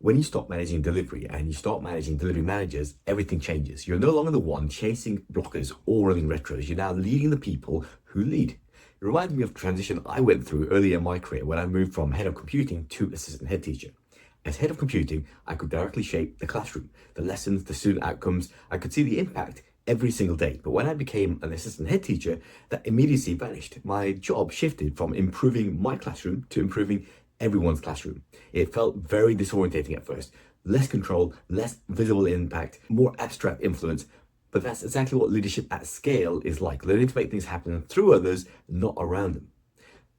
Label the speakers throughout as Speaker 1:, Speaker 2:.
Speaker 1: When you stop managing delivery and you start managing delivery managers, everything changes. You're no longer the one chasing blockers or running retros. You're now leading the people who lead. It reminds me of the transition I went through earlier in my career when I moved from head of computing to assistant head teacher. As head of computing, I could directly shape the classroom, the lessons, the student outcomes. I could see the impact every single day. But when I became an assistant head teacher, that immediacy vanished. My job shifted from improving my classroom to improving everyone's classroom. It felt very disorientating at first. Less control, less visible impact, more abstract influence. But that's exactly what leadership at scale is like, learning to make things happen through others, not around them.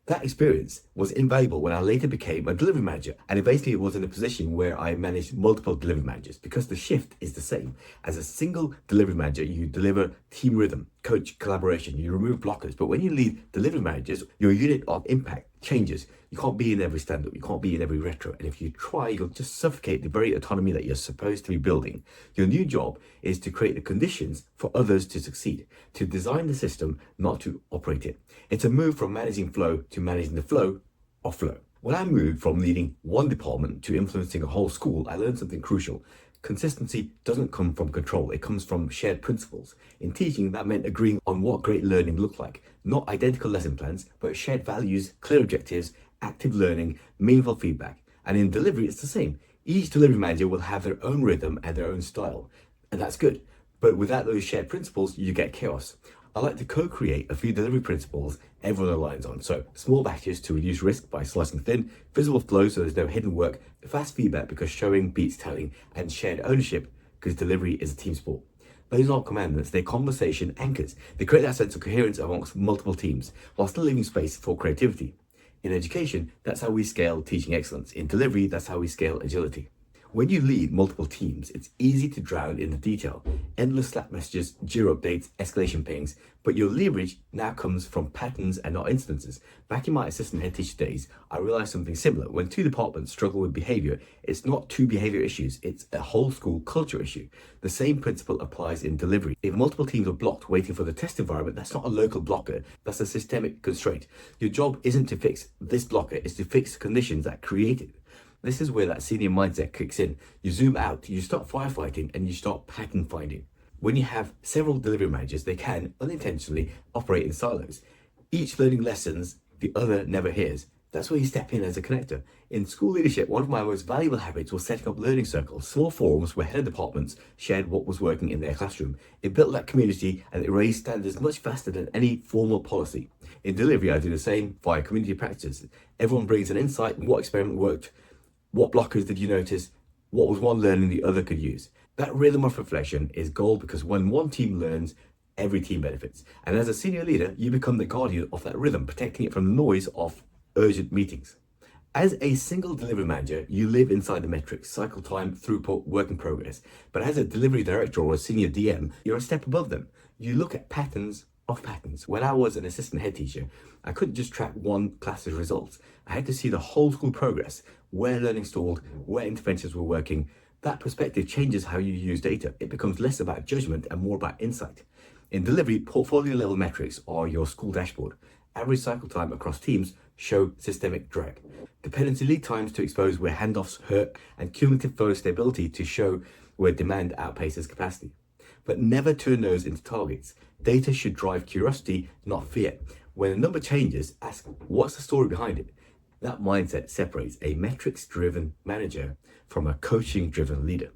Speaker 1: That experience was invaluable when I later became a delivery manager, and eventually was in a position where I managed multiple delivery managers, because the shift is the same. As a single delivery manager, you deliver team rhythm, coach collaboration, you remove blockers. But when you lead delivery managers, your unit of impact changes. You can't be in every stand-up, you can't be in every retro, and if you try, you'll just suffocate the very autonomy that you're supposed to be building. Your new job is to create the conditions for others to succeed, to design the system, not to operate it. It's a move from managing flow to managing the flow of flow. When I moved from leading one department to influencing a whole school, I learned something crucial. Consistency doesn't come from control, it comes from shared principles. In teaching, that meant agreeing on what great learning looked like. Not identical lesson plans, but shared values, clear objectives, active learning, meaningful feedback. And in delivery, it's the same. Each delivery manager will have their own rhythm and their own style, and that's good. But without those shared principles, you get chaos. I like to co-create a few delivery principles everyone aligns on. So small batches to reduce risk by slicing thin, visible flow so there's no hidden work, fast feedback because showing beats telling, and shared ownership because delivery is a team sport. Those aren't commandments, they're conversation anchors. They create that sense of coherence amongst multiple teams, while still leaving space for creativity. In education, that's how we scale teaching excellence. In delivery, that's how we scale agility. When you lead multiple teams, it's easy to drown in the detail. Endless Slack messages, Jira updates, escalation pings, but your leverage now comes from patterns and not instances. Back in my assistant head teacher days, I realized something similar. When two departments struggle with behavior, it's not two behavior issues, it's a whole school culture issue. The same principle applies in delivery. If multiple teams are blocked waiting for the test environment, that's not a local blocker, that's a systemic constraint. Your job isn't to fix this blocker, it's to fix the conditions that create it. This is where that senior mindset kicks in. You zoom out, you start firefighting, and you start pattern finding. When you have several delivery managers, they can unintentionally operate in silos. Each learning lessons the other never hears. That's where you step in as a connector. In school leadership, one of my most valuable habits was setting up learning circles, small forums where head of departments shared what was working in their classroom. It built that community and it raised standards much faster than any formal policy. In delivery, I do the same via community practices. Everyone brings an insight on what experiment worked. What blockers did you notice? What was one learning the other could use? That rhythm of reflection is gold, because when one team learns, every team benefits. And as a senior leader, you become the guardian of that rhythm, protecting it from the noise of urgent meetings. As a single delivery manager, you live inside the metrics, cycle time, throughput, work in progress. But as a delivery director or a senior DM, you're a step above them. You look at patterns of patterns. When I was an assistant head teacher, I couldn't just track one class's results. I had to see the whole school progress, where learning stalled, where interventions were working. That perspective changes how you use data. It becomes less about judgment and more about insight. In delivery, portfolio level metrics are your school dashboard. Average cycle time across teams show systemic drag. Dependency lead times to expose where handoffs hurt, and cumulative flow stability to show where demand outpaces capacity. But never turn those into targets. Data should drive curiosity, not fear. When a number changes, ask, what's the story behind it? That mindset separates a metrics-driven manager from a coaching-driven leader.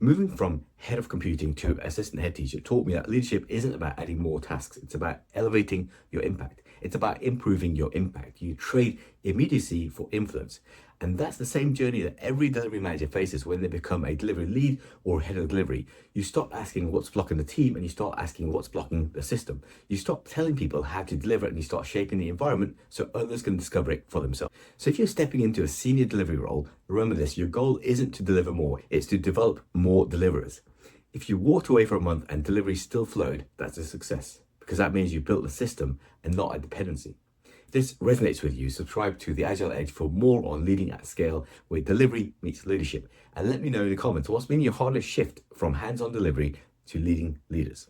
Speaker 1: Moving from head of computing to assistant head teacher taught me that leadership isn't about adding more tasks, it's about elevating your impact. It's about improving your impact. You trade immediacy for influence. And that's the same journey that every delivery manager faces when they become a delivery lead or head of delivery. You stop asking what's blocking the team and you start asking what's blocking the system. You stop telling people how to deliver and you start shaping the environment so others can discover it for themselves. So if you're stepping into a senior delivery role, remember this, your goal isn't to deliver more, it's to develop more deliverers. If you walked away for a month and delivery still flowed, that's a success, because that means you built a system and not a dependency. If this resonates with you, subscribe to The Agile Edge for more on leading at scale, where delivery meets leadership. And let me know in the comments what's been your hardest shift from hands-on delivery to leading leaders.